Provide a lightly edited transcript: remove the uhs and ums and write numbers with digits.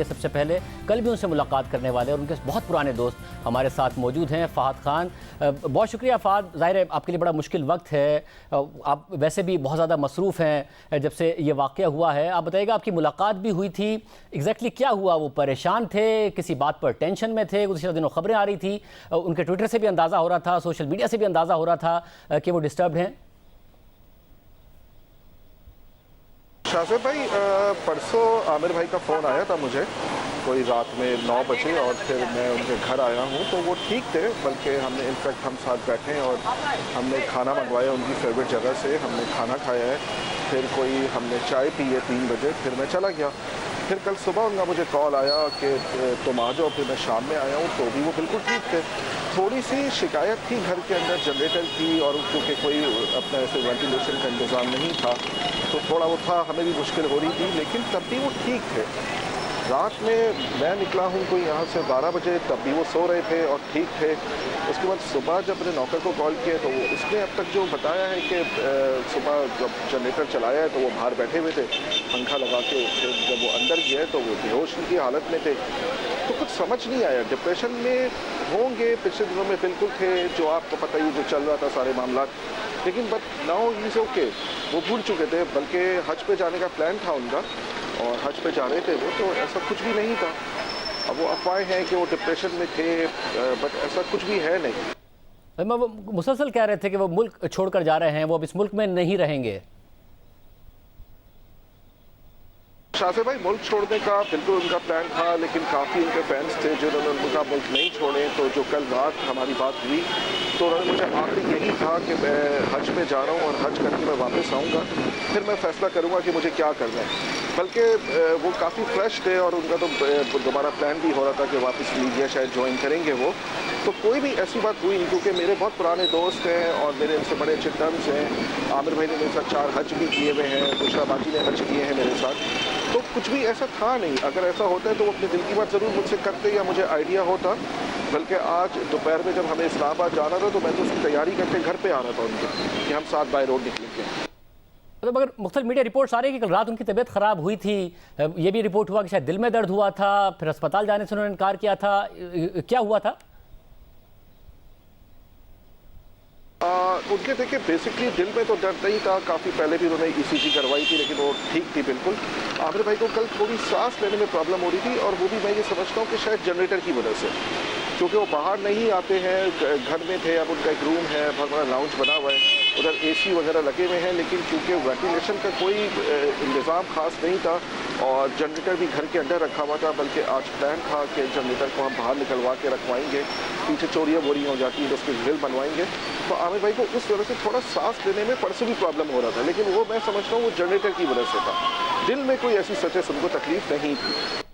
सबसे पहले कल भी उनसे मुलाकात करने वाले और उनके बहुत पुराने दोस्त हमारे साथ मौजूद हैं। फ़ाहद खान, बहुत शुक्रिया फ़ाहद। ज़ाहिर है आपके लिए बड़ा मुश्किल वक्त है, आप वैसे भी बहुत ज़्यादा मसरूफ़ हैं जब से ये वाक़या हुआ है। आप बताइएगा, आपकी मुलाकात भी हुई थी, एग्जैक्टली क्या हुआ? वो परेशान थे, किसी बात पर टेंशन में थे? गुज़िश्ता दिनों खबरें आ रही थी, उनके ट्विटर से भी अंदाज़ा हो रहा था, सोशल मीडिया से भी अंदाज़ा हो रहा था कि वो डिस्टर्ब हैं। शाज़ेब भाई, परसों आमिर भाई का फ़ोन आया था मुझे कोई रात में 9 बजे, और फिर मैं उनके घर आया हूँ तो वो ठीक थे। बल्कि हमने इनफैक्ट हम साथ बैठे और हमने खाना मंगवाया उनकी फेवरेट जगह से, हमने खाना खाया है। फिर कोई हमने चाय पी है 3 बजे, फिर मैं चला गया। फिर कल सुबह उनका मुझे कॉल आया कि तुम आ जाओ, फिर मैं शाम में आया हूँ तो भी वो बिल्कुल ठीक थे। थोड़ी सी शिकायत थी घर के अंदर जनरेटर की, और क्योंकि कोई अपना ऐसे वेंटिलेशन का इंतज़ाम नहीं था तो थोड़ा वो था, हमें भी मुश्किल हो रही थी, लेकिन तब भी वो ठीक थे। रात में मैं निकला हूँ कोई यहाँ से 12 बजे, तब भी वो सो रहे थे और ठीक थे। उसके बाद सुबह जब अपने नौकर को कॉल किया तो उसने अब तक जो बताया है कि सुबह जब जनरेटर चलाया है तो वो बाहर बैठे हुए थे पंखा लगा के। फिर जब वो अंदर गए तो वो बेहोश की हालत में थे। तो कुछ समझ नहीं आया, डिप्रेशन में होंगे, पिछले दिनों में बिल्कुल थे, जो आपको पता ही जो चल रहा था सारे मामला। लेकिन but now he is okay, वो भूल चुके थे। बल्कि हज पे जाने का प्लान था उनका और हज पे जा रहे थे वो, तो ऐसा कुछ भी नहीं था। अब वो अफवाहें हैं कि वो डिप्रेशन में थे, बट ऐसा कुछ भी है नहीं। वो मुसलसल कह रहे थे कि वो मुल्क छोड़कर जा रहे हैं, वो अब इस मुल्क में नहीं रहेंगे। शाज़ेब भाई, मुल्क छोड़ने का बिल्कुल उनका प्लान था, लेकिन काफ़ी उनके फैंस थे जिन्होंने उनका मुल्क नहीं छोड़े। तो जो कल रात हमारी बात हुई तो उन्होंने मुझे आखिरी यही कहा कि मैं हज पे जा रहा हूँ और हज करके मैं वापस आऊँगा, फिर मैं फ़ैसला करूँगा कि मुझे क्या करना है। बल्कि वो काफ़ी फ्रेश थे और उनका तो दोबारा प्लान भी हो रहा था कि वापस मीडिया शायद ज्वाइन करेंगे वो। तो कोई भी ऐसी बात हुई नहीं, क्योंकि मेरे बहुत पुराने दोस्त हैं और मेरे इनसे बड़े अच्छे टर्म्स हैं। आमिर भाई ने मेरे साथ 4 हज भी किए हुए हैं, बुशरा बाजी ने हज किए हैं मेरे साथ। तो कुछ भी ऐसा था नहीं। अगर ऐसा होता है तो वो अपने दिल की बात ज़रूर मुझसे करते या मुझे आइडिया होता। बल्कि आज दोपहर में जब हमें इस्लामाबाद जाना था तो मैं तो उसकी तैयारी करके घर पे आ रहा था उनके, कि हम साथ बाय रोड निकलेंगे। तो मगर मुख्तलिफ मीडिया रिपोर्ट्स आ रही है कि कल रात उनकी तबीयत ख़राब हुई थी। ये भी रिपोर्ट हुआ कि शायद दिल में दर्द हुआ था, फिर अस्पताल जाने से उन्होंने इनकार किया था। क्या हुआ था? उनके देखिए बेसिकली दिल में तो दर्द नहीं था, काफ़ी पहले भी उन्होंने ECG करवाई थी, लेकिन वो ठीक थी बिल्कुल। आमिर भाई को कल थोड़ी सांस लेने में प्रॉब्लम हो रही थी, और वो भी मैं ये समझता हूँ कि शायद जनरेटर की वजह से, क्योंकि वो बाहर नहीं आते हैं, घर में थे। अब उनका एक रूम है, बहुत बड़ा लाउंज बना हुआ है, उधर AC वगैरह लगे हुए हैं, लेकिन चूँकि वेंटिलेशन का कोई इंतज़ाम खास नहीं था और जनरेटर भी घर के अंदर रखा हुआ था। बल्कि आज प्लान था कि जनरेटर को हम बाहर निकलवा के रखवाएंगे, पीछे चोरियाँ बोरियाँ हो जाती है तो उसके ग्रिल बनवाएंगे। तो आमिर भाई को उस वजह से थोड़ा सांस लेने में परसों भी प्रॉब्लम हो रहा था, लेकिन वो मैं समझता हूँ वो जनरेटर की वजह से था। दिल में कोई ऐसी सच उनको तकलीफ नहीं थी।